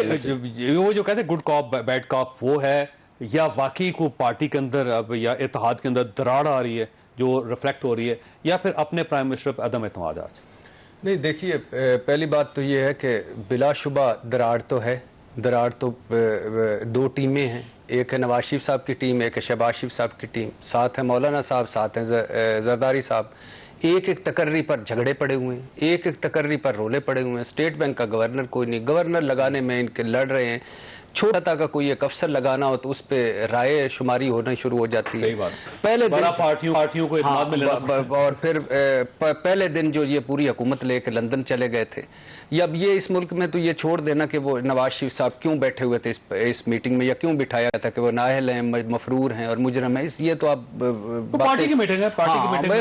वो जो कहते हैं गुड कॉप बैड कॉप वो है, या वाकई को पार्टी के अंदर अब या इत्तेहाद के अंदर दरार आ रही है जो रिफ्लेक्ट हो रही है, या फिर अपने प्राइम मिनिस्टर पर अदम एतमाद आज? नहीं, देखिए, पहली बात तो ये है कि बिलाशुबा दरार तो है। दरार तो दो टीमें हैं, एक है नवाज शरीफ साहब की टीम, एक है शहबाज शरीफ साहब की टीम, साथ है मौलाना साहब, साथ हैं जरदारी साहब। एक एक तकर्री पर झगड़े पड़े हुए हैं, एक एक तकर्री पर रोले पड़े हुए हैं। स्टेट बैंक का गवर्नर कोई नहीं, गवर्नर लगाने में इनके लड़ रहे हैं। छोटा का कोई एक अफसर लगाना हो तो उस पर राय शुमारी होना शुरू हो जाती है। पहले दिन पार्टियों को इत्मीनान में लेना, और फिर पहले दिन जो ये पूरी हुकूमत लेके लंदन चले गए थे। अब ये इस मुल्क में तो ये छोड़ देना कि वो नवाज शरीफ साहब क्यों बैठे हुए थे इस मीटिंग में, या क्यों बिठाया था कि वो नाअहल हैं, मफरूर हैं और मुजरम हैं। ये तो आप पार्टी की मीटिंग है,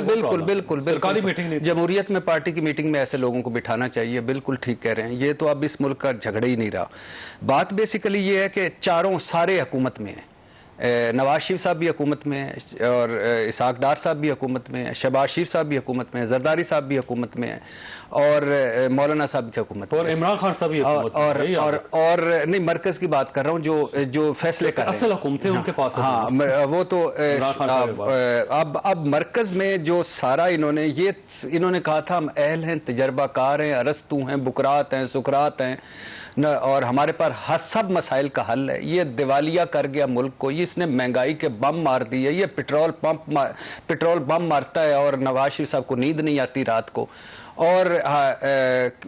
बिल्कुल बिल्कुल बिल्कुल जमहूरियत में पार्टी की मीटिंग में ऐसे लोगों को बिठाना चाहिए। बिल्कुल ठीक कह रहे हैं। ये तो अब इस मुल्क का झगड़ा ही नहीं रहा। बात बेसिकली ये है कि चारों सारे हुकूमत में हैं। नवाज शरीफ साहब भी हुकूमत में है, और इसहाक डार साहब भी हुकूमत में है, शहबाज शरीफ साहब भी हुकूमत में है, जरदारी साहब भी हुकूमत में है, और मौलाना साहब की हुकूमत में, और इमरान खान साहब भी हुकूमत में, और नहीं, मरकज की बात कर रहा हूँ जो फैसले कर रहे हैं। असल हुकूमतें उनके पास। हाँ, वो तो अब मरकज में जो सारा इन्होंने कहा था हम अहल हैं, तजर्बाकार हैं, अरस्तू हैं, बुकरात हैं, सुकरात हैं और हमारे पास सब मसाइल का हल है। ये दिवालिया कर गया मुल्क को, इसने महंगाई के बम मार दिए, ये पेट्रोल बम मारता है और नवाज शरीफ साहब को नींद नहीं आती रात को। और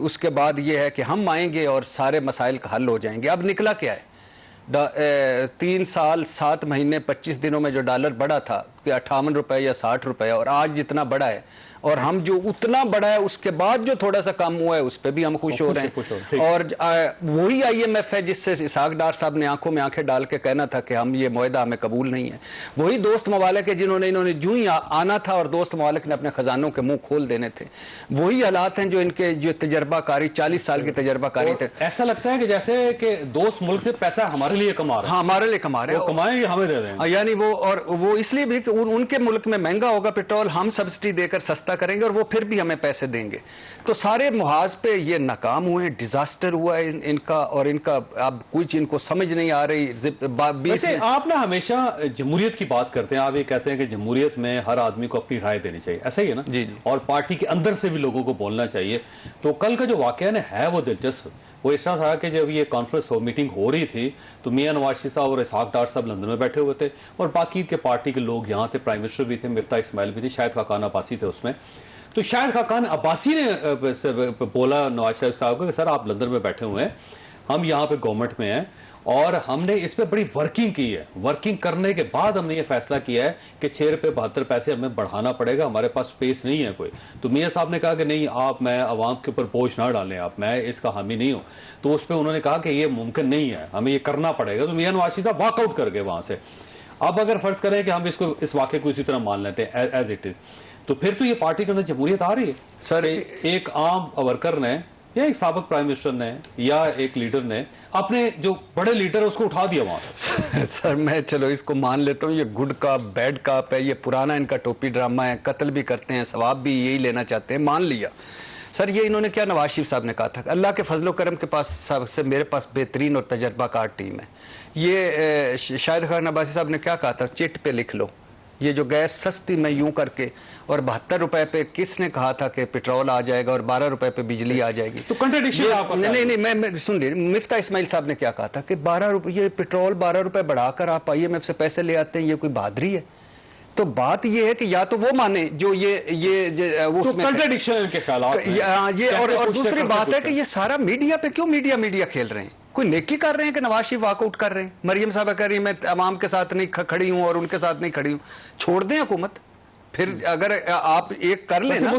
उसके बाद ये है कि हम आएंगे और सारे मसाइल का हल हो जाएंगे। अब निकला क्या है? 3 साल 7 महीने 25 दिनों में जो डॉलर बढ़ा था कि 58 रुपए या 60 रुपए, और आज जितना बढ़ा है, और हम जो उतना बढ़ा है उसके बाद जो थोड़ा सा कम हुआ है उस पर भी हम खुश हो रहे हैं। और वही IMF है जिससे इसहाक डार साहब ने आंखों में आंखें डाल के कहना था कि हम ये मुआहदा हमें कबूल नहीं है। वही दोस्त ममालिक है इन्होंने जूं ही आना था और दोस्त ममालिक ने अपने खजानों के मुंह खोल देने थे। वही हालात हैं जो तजर्बाकारी 40 साल की तजर्बाकारी थे। ऐसा लगता है कि जैसे कि दोस्त मुल्क से पैसा हमारे लिए कमा रहे हैं। हाँ, हमारे लिए कमा रहे हैं, कमाएंगे हमें दे दें। यानी वो इसलिए भी कि उनके मुल्क में महंगा होगा पेट्रोल, हम सब्सिडी देकर सस्ता करेंगे और वो फिर भी हमें पैसे देंगे। तो सारे मुहाज पे ये नाकाम हुए, डिजास्टर हुआ है इनका, और इनका अब कुछ इनको समझ नहीं आ रही। वैसे आप ना हमेशा जमहूरियत की बात करते हैं, आप ये कहते हैं कि जमहूरियत में हर आदमी को अपनी राय देनी चाहिए, ऐसा ही है ना? जी जी। और पार्टी के अंदर से भी लोगों को बोलना चाहिए। तो कल का जो वाकया है वो दिलचस्प। वो ऐसा था कि जब ये कॉन्फ्रेंस मीटिंग हो रही थी तो मियां नवाज शरीफ साहब और इसहाक डार साहब लंदन में बैठे हुए थे, और बाकी के पार्टी के लोग यहाँ थे, प्राइम मिनिस्टर भी थे, मिफ्ता इस्माइल भी थे, शायद खाकान अब्बासी थे उसमें। तो शायद खाकान अब्बासी ने बोला नवाज शरीफ साहब को कि सर आप लंदन में बैठे हुए हैं, हम यहाँ पे गवर्नमेंट में हैं और हमने इस पे बड़ी वर्किंग की है। वर्किंग करने के बाद हमने ये फैसला किया है कि 6 रुपये 72 पैसे हमें बढ़ाना पड़ेगा, हमारे पास स्पेस नहीं है कोई। तो मियां साहब ने कहा कि नहीं, मैं आवाम के ऊपर बोझ ना डालें, मैं इसका हामी नहीं हूँ। तो उस पर उन्होंने कहा कि ये मुमकिन नहीं है, हमें ये करना पड़ेगा। तो मियां नवाज शरीफ साहब वॉकआउट कर गए वहां से। अब अगर फर्ज करें कि हम इस वाक़े को इसी तरह मान लेते हैं एज इट इज, तो फिर तो ये पार्टी के अंदर जमहूरियत आ रही है सर। एक आम वर्कर ने या एक साबिक प्राइम मिनिस्टर ने या एक लीडर ने अपने जो बड़े लीडर है उसको उठा दिया वहां। सर मैं चलो इसको मान लेता हूँ, ये गुड कॉप बैड कॉप है, ये पुराना इनका टोपी ड्रामा है, कत्ल भी करते हैं, सवाब भी यही लेना चाहते हैं, मान लिया। सर ये इन्होंने क्या नवाज शरीफ साहब ने कहा था, अल्लाह के फजलो करम के पास सबसे मेरे पास बेहतरीन और तजर्बाकार टीम है। ये शाहिद खान अब्बासी साहब ने क्या कहा था, चिट पे लिख लो, ये जो गैस सस्ती में यूं करके, और 72 रुपए पे किसने कहा था कि पेट्रोल आ जाएगा और 12 रुपए पे बिजली आ जाएगी। तो कंट्राडिक्शन नहीं, मैं सुन लीजिए, मिफ्ता इस्माइल साहब ने क्या कहा था कि 12 रुपए, ये पेट्रोल 12 रुपए बढ़ाकर आप IMF से पैसे ले आते हैं, ये कोई बहादुरी है? तो बात ये है कि या तो वो माने जो ये वो कंट्राडिक्शन के खिलाफ ये, और दूसरी बात है कि ये सारा मीडिया पे क्यों मीडिया खेल रहे हैं? कोई नेकी कर रहे हैं कि नवाज शरीफ वॉकआउट कर रहे हैं? मरियम साहब कह रही है मैं अवाम के साथ नहीं खड़ी हूं और उनके साथ नहीं खड़ी हूं। छोड़ दें हुकूमत, फिर अगर आप एक कर लें ना।